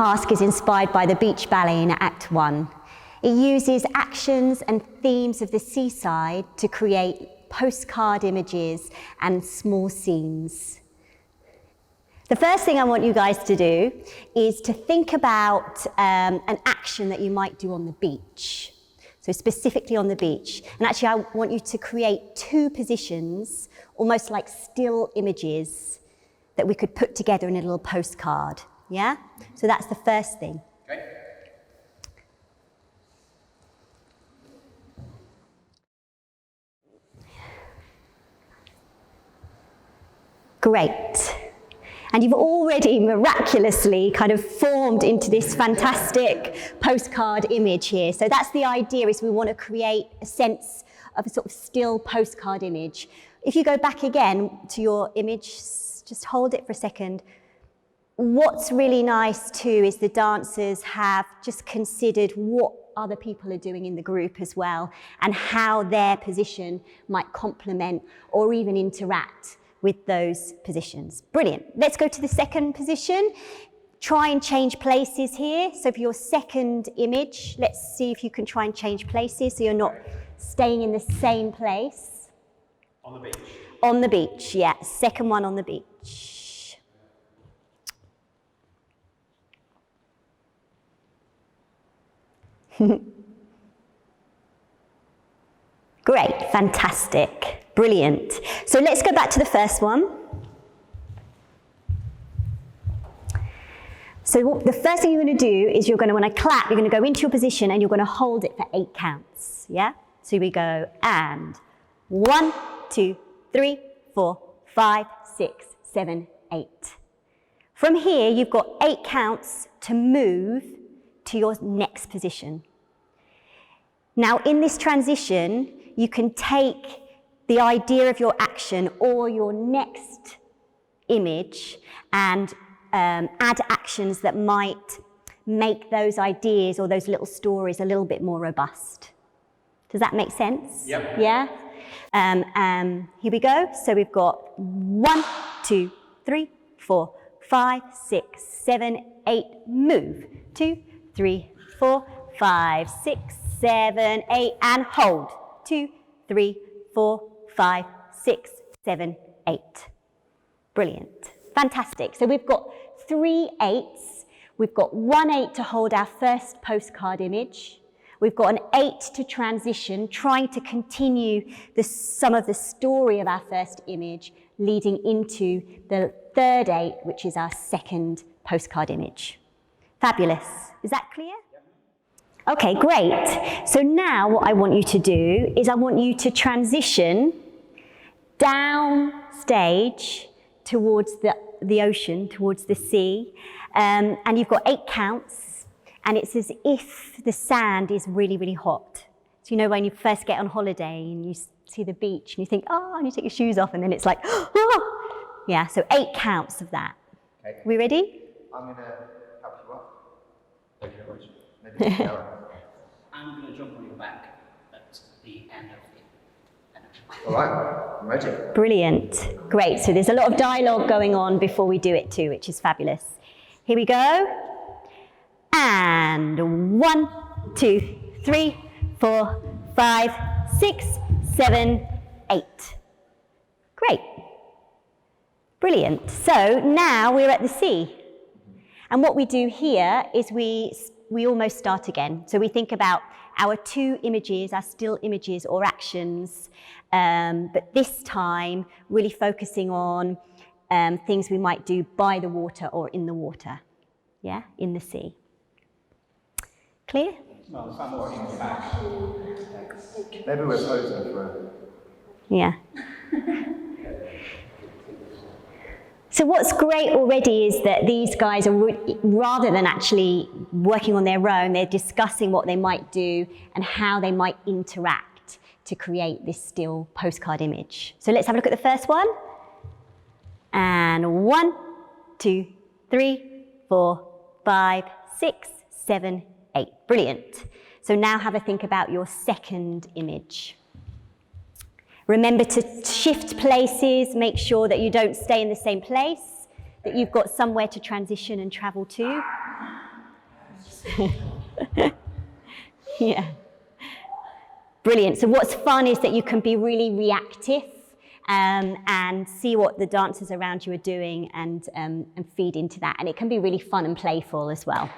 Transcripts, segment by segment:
task is inspired by the beach ballet in Act 1. It uses actions and themes of the seaside to create postcard images and small scenes. The first thing I want you guys to do is to think about an action that you might do on the beach. So specifically on the beach. And actually I want you to create 2 positions, almost like still images, that we could put together in a little postcard. Yeah? So that's the first thing. Okay. Great. And you've already miraculously kind of formed into this fantastic postcard image here. So that's the idea, is we want to create a sense of a sort of still postcard image. If you go back again to your image, just hold it for a second. What's really nice too is the dancers have just considered what other people are doing in the group as well, and how their position might complement or even interact with those positions. Brilliant. Let's go to the second position. Try and change places here. So for your second image, let's see if you can try and change places so you're not staying in the same place. On the beach. On the beach, yeah. Second one on the beach. Great, fantastic. Brilliant. So let's go back to the first one. So the first thing you're going to do is you're going to, when I clap, you're going to go into your position and you're going to hold it for 8 counts. Yeah? So we go and 1, 2, 3, 4, 5, 6, 7, 8. From here, you've got 8 counts to move to your next position. Now, in this transition, you can take the idea of your action or your next image and add actions that might make those ideas or those little stories a little bit more robust. Does that make sense? Yep. Yeah? Here we go. So we've got 1, 2, 3, 4, 5, 6, 7, 8, move. 2, 3, 4, 5, 6, 7, 8, and hold. 2, 3, 4, 5, 6, 7, 8. Brilliant. Fantastic. So we've got 3 8s. We've got 1 8 to hold our first postcard image. We've got an 8 to transition, trying to continue some of the story of our first image, leading into the third 8, which is our second postcard image. Fabulous. Is that clear? Okay, great. So now what I want you to do is I want you to transition down stage towards the ocean, towards the sea, and you've got 8 counts, and it's as if the sand is really, really hot. So you know when you first get on holiday and you see the beach and you think, oh, and you take your shoes off, and then it's like, oh. Yeah, so 8 counts of that. Okay. We ready? I'm going to help you up. Thank you very much. Maybe I'm going to jump on your back at the end of it. All right, I'm ready. Brilliant. Great. So there's a lot of dialogue going on before we do it too, which is fabulous. Here we go. And 1, 2, 3, 4, 5, 6, 7, 8. Great. Brilliant. So now we're at the sea. And what we do here is we almost start again. So we think about our 2 images, our still images or actions, but this time really focusing on things we might do by the water or in the water, yeah, in the sea. Clear? Well, I'm walking back. Maybe we're posing for it. Yeah. So what's great already is that these guys are, rather than actually working on their own, they're discussing what they might do and how they might interact to create this still postcard image. So let's have a look at the first one. And 1, 2, 3, 4, 5, 6, 7, 8. Brilliant. So now have a think about your second image. Remember to shift places, make sure that you don't stay in the same place, that you've got somewhere to transition and travel to. Yeah. Brilliant. So what's fun is that you can be really reactive and see what the dancers around you are doing and feed into that. And it can be really fun and playful as well.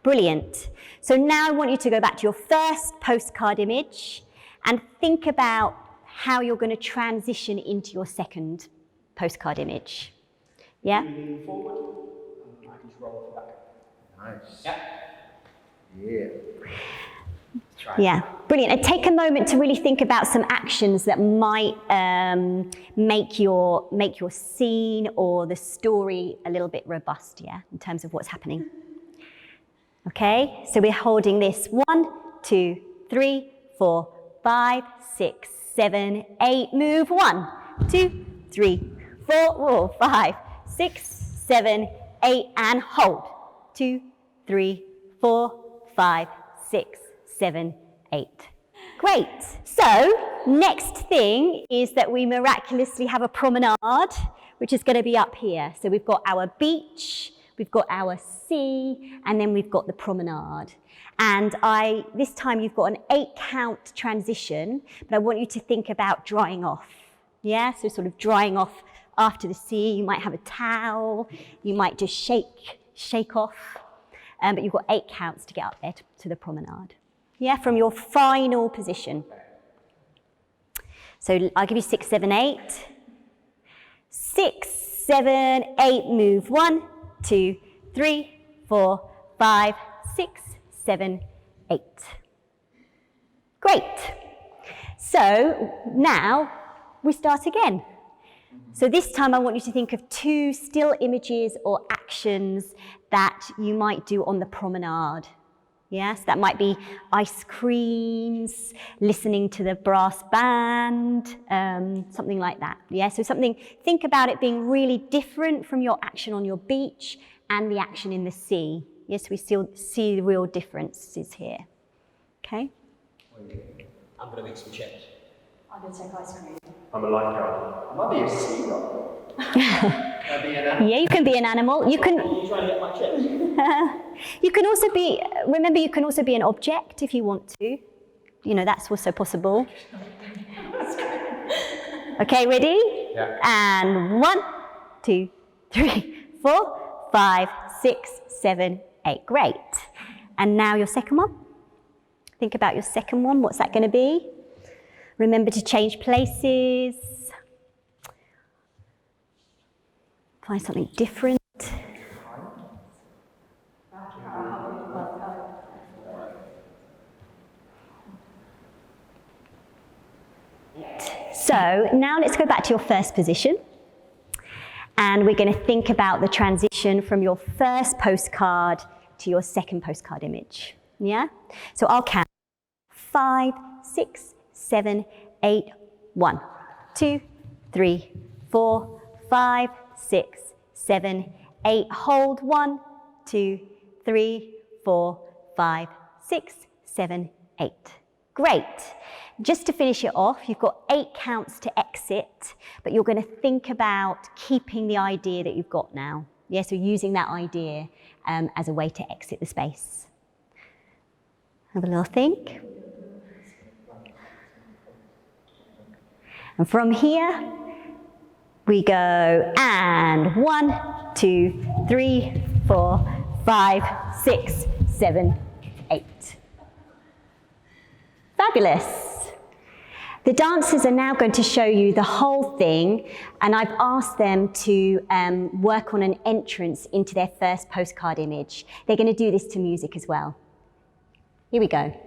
Brilliant. So now I want you to go back to your first postcard image and think about how you're going to transition into your second postcard image. Yeah? Lean forward, and I can just roll off the back. Nice. Yeah. Yeah. Try. Yeah, brilliant. And take a moment to really think about some actions that might make your scene or the story a little bit robust, yeah, in terms of what's happening. Okay, so we're holding this 1, 2, 3, 4, 5, 6, 7, 8. Move 1, 2, 3, 4, 5, 6, 7, 8, and hold. 2, 3, 4, 5, 6, 7, 8. Great. So next thing is that we miraculously have a promenade, which is going to be up here. So we've got our beach, we've got our sea, and then we've got the promenade. And this time you've got an 8-count transition, but I want you to think about drying off. Yeah, so sort of drying off after the sea. You might have a towel, you might just shake off, but you've got 8 counts to get up there to the promenade. Yeah, from your final position. So I'll give you 6, 7, 8. 6, 7, 8, move 1, 2, 3, 4, 5, 6, 7, 8. Great. So now we start again. So this time I want you to think of 2 still images or actions that you might do on the promenade. Yes, that might be ice creams, listening to the brass band, something like that. Yeah, so think about it being really different from your action on your beach and the action in the sea. Yes, we still see the real differences here. Okay? I'm going to make some chips. I'm going to take ice cream. I'm a lifeguard. I might be a seagull. Yeah, you can be an animal. You can. Are you trying to get my chips? You can also be. Remember, you can also be an object if you want to. You know, that's also possible. Okay, ready? Yeah. And 1, 2, 3, 4, 5, 6, 7, 8. Great. And now your second one. Think about your second one. What's that going to be? Remember to change places. Find something different. So now let's go back to your first position. And we're going to think about the transition from your first postcard to your second postcard image. Yeah? So I'll count 5, 6, 7, 8, 1, 2, 3, 4, 5, 6, 7, 8. Hold 1, 2, 3, 4, 5, 6, 7, 8. Great. Just to finish it off, you've got 8 counts to exit, but you're going to think about keeping the idea that you've got now. Yeah, so using that idea as a way to exit the space. Have a little think. And from here, we go and 1, 2, 3, 4, 5, 6, 7, 8. Fabulous. The dancers are now going to show you the whole thing, and I've asked them to work on an entrance into their first postcard image. They're going to do this to music as well. Here we go.